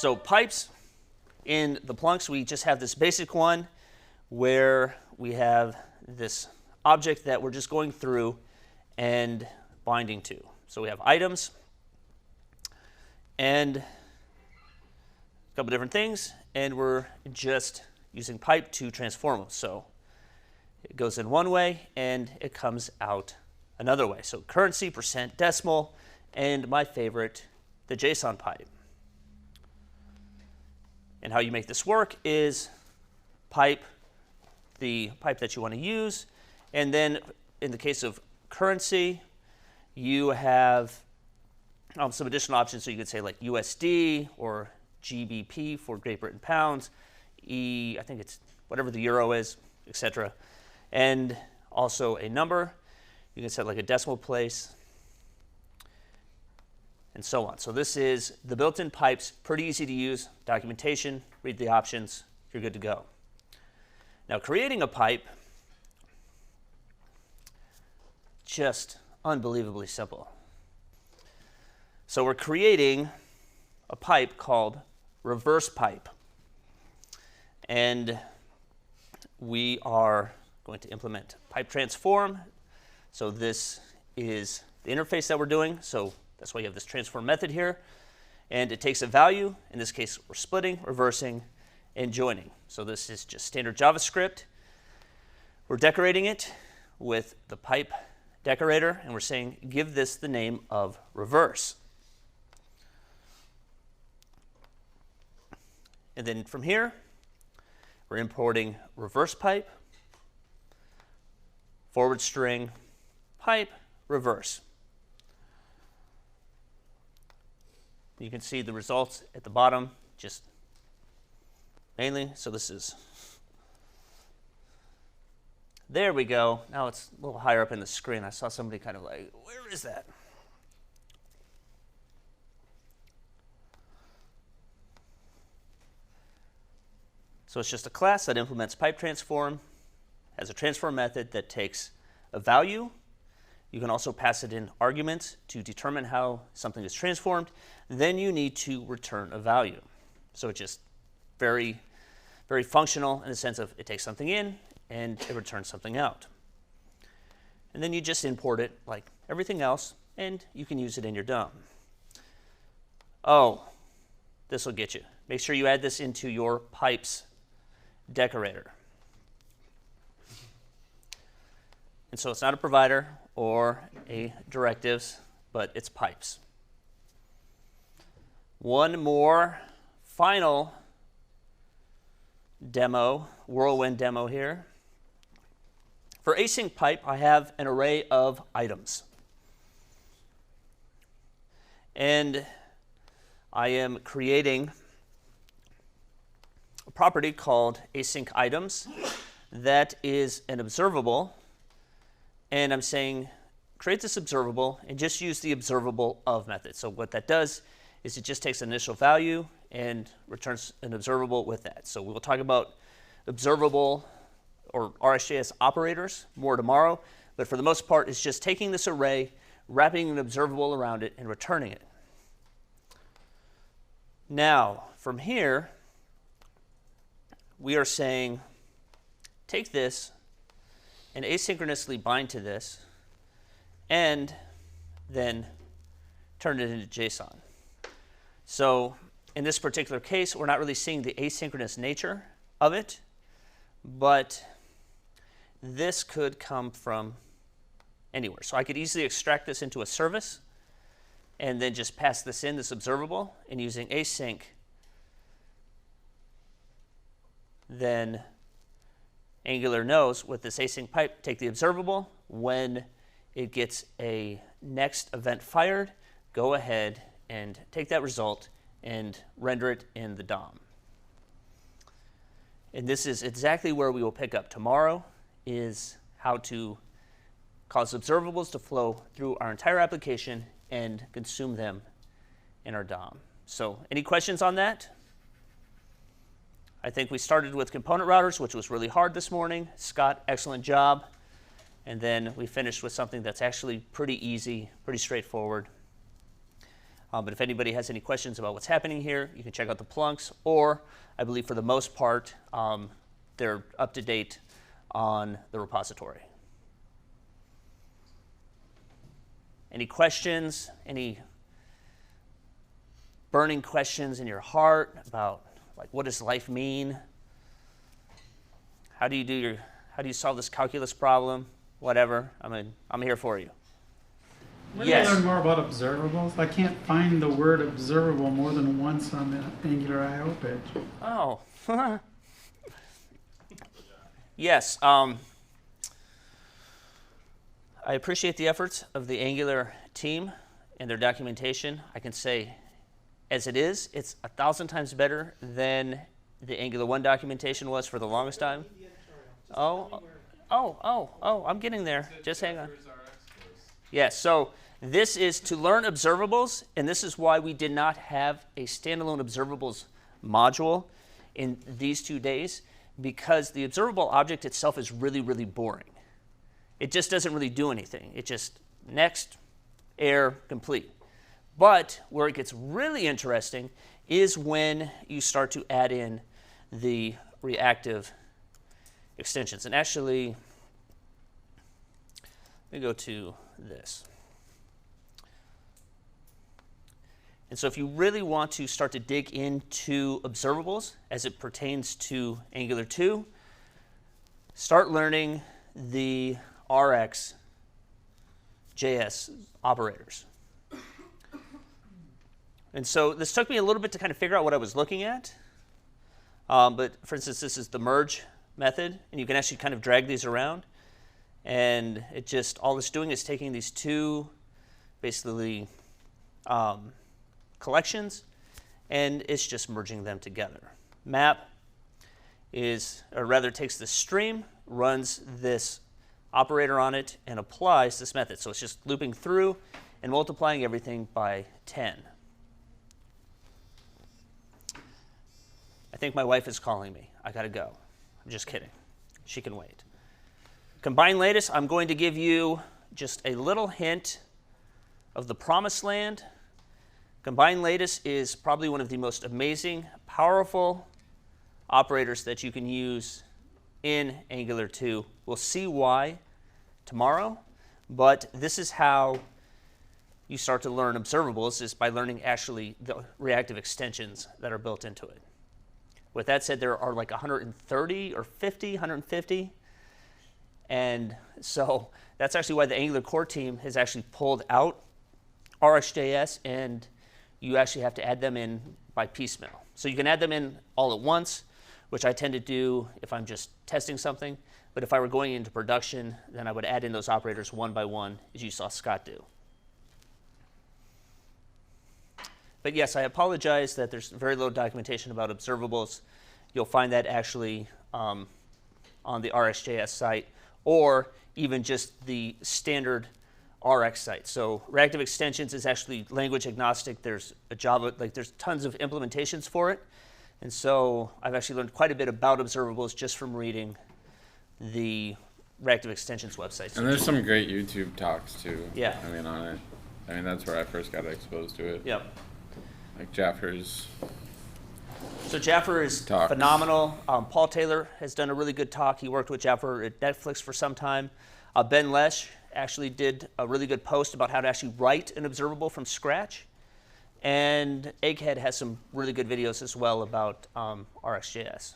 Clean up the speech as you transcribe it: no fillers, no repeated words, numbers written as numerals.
So pipes in the Plunks, we just have this basic one where we have this object that we're just going through and binding to. So we have items and a couple different things, and we're just using pipe to transform them. So it goes in one way and it comes out another way. So currency, percent, decimal, and my favorite, the JSON pipe. And how you make this work is pipe the pipe that you want to use, and then in the case of currency, you have some additional options. So you could say like USD or GBP for Great Britain pounds, I think it's whatever the euro is, etc. And also a number. You can set like a decimal place, and so on. So this is the built-in pipes, pretty easy to use. Documentation, read the options, you're good to go. Now creating a pipe, just unbelievably simple. So we're creating a pipe called reverse pipe. And we are going to implement pipe transform. So this is the interface that we're doing. So that's why you have this transform method here. And it takes a value. In this case, we're splitting, reversing, and joining. So this is just standard JavaScript. We're decorating it with the pipe decorator, and we're saying give this the name of reverse. And then from here, we're importing reverse pipe, forward string, pipe, reverse. You can see the results at the bottom, just mainly. So this is, there we go. Now it's a little higher up in the screen. I saw somebody kind of like, where is that? So it's just a class that implements pipe transform, has a transform method that takes a value. You can also pass it in arguments to determine how something is transformed. Then you need to return a value. So it's just very, very functional in the sense of it takes something in and it returns something out. And then you just import it like everything else, and you can use it in your DOM. Oh, this will get you. Make sure you add this into your pipes decorator. And so it's not a provider or a directives, but it's pipes. One more final demo, whirlwind demo here. For async pipe, I have an array of items. And I am creating a property called async items that is an observable. And I'm saying create this observable and just use the observable of method. So what that does is it just takes an initial value and returns an observable with that. So we'll talk about observable or RxJS operators more tomorrow, but for the most part, it's just taking this array, wrapping an observable around it, and returning it. Now, from here, we are saying take this and asynchronously bind to this, and then turn it into JSON. So in this particular case, we're not really seeing the asynchronous nature of it, but this could come from anywhere. So I could easily extract this into a service and then just pass this in, this observable, and using async, then Angular knows with this async pipe, take the observable. When it gets a next event fired, go ahead and take that result and render it in the DOM. And this is exactly where we will pick up tomorrow, is how to cause observables to flow through our entire application and consume them in our DOM. So any questions on that? I think we started with component routers, which was really hard this morning. Scott, excellent job. And then we finished with something that's actually pretty easy, pretty straightforward. But if anybody has any questions about what's happening here, you can check out the plunks, or I believe for the most part, they're up to date on the repository. Any questions? Any burning questions in your heart about, like, what does life mean? How do you solve this calculus problem? Whatever. I'm here for you. When do I learn more about observables? I can't find the word observable more than once on the Angular I/O page. Oh. Yes. I appreciate the efforts of the Angular team and their documentation. I can say, as it is, it's 1,000 times better than the Angular 1 documentation was for the longest time. Oh, I'm getting there. Just hang on. Yes, so this is to learn observables, and this is why we did not have a standalone observables module in these 2 days, because the observable object itself is really, really boring. It just doesn't really do anything. It just next, error, complete. But where it gets really interesting is when you start to add in the reactive extensions. And actually, let me go to this. And so if you really want to start to dig into observables as it pertains to Angular 2, start learning the RxJS operators. And so this took me a little bit to kind of figure out what I was looking at. But for instance, this is the merge method, and you can actually kind of drag these around. And it just, all it's doing is taking these two, basically, collections, and it's just merging them together. Map is, or rather takes the stream, runs this operator on it, and applies this method. So it's just looping through and multiplying everything by 10. I think my wife is calling me. I gotta go. I'm just kidding. She can wait. Combine latest, I'm going to give you just a little hint of the promised land. Combine latest is probably one of the most amazing, powerful operators that you can use in Angular 2. We'll see why tomorrow, but this is how you start to learn observables, is by learning actually the reactive extensions that are built into it. With that said, there are like 130 or 150, and so that's actually why the Angular core team has actually pulled out RxJS, and you actually have to add them in by piecemeal. So you can add them in all at once, which I tend to do if I'm just testing something, but if I were going into production, then I would add in those operators one by one, as you saw Scott do. But yes, I apologize that there's very little documentation about observables. You'll find that actually on the RxJS site, or even just the standard Rx site. So reactive extensions is actually language agnostic. There's a Java, like there's tons of implementations for it. And so I've actually learned quite a bit about observables just from reading the reactive extensions website. And there's some great YouTube talks too. Yeah. I mean, on it. I mean, that's where I first got exposed to it. Yep. Like Jaffer's. So Jaffer is Talks. phenomenal. Paul Taylor has done a really good talk. He worked with Jaffer at Netflix for some time. Ben Lesh actually did a really good post about how to actually write an observable from scratch. And Egghead has some really good videos as well about RxJS.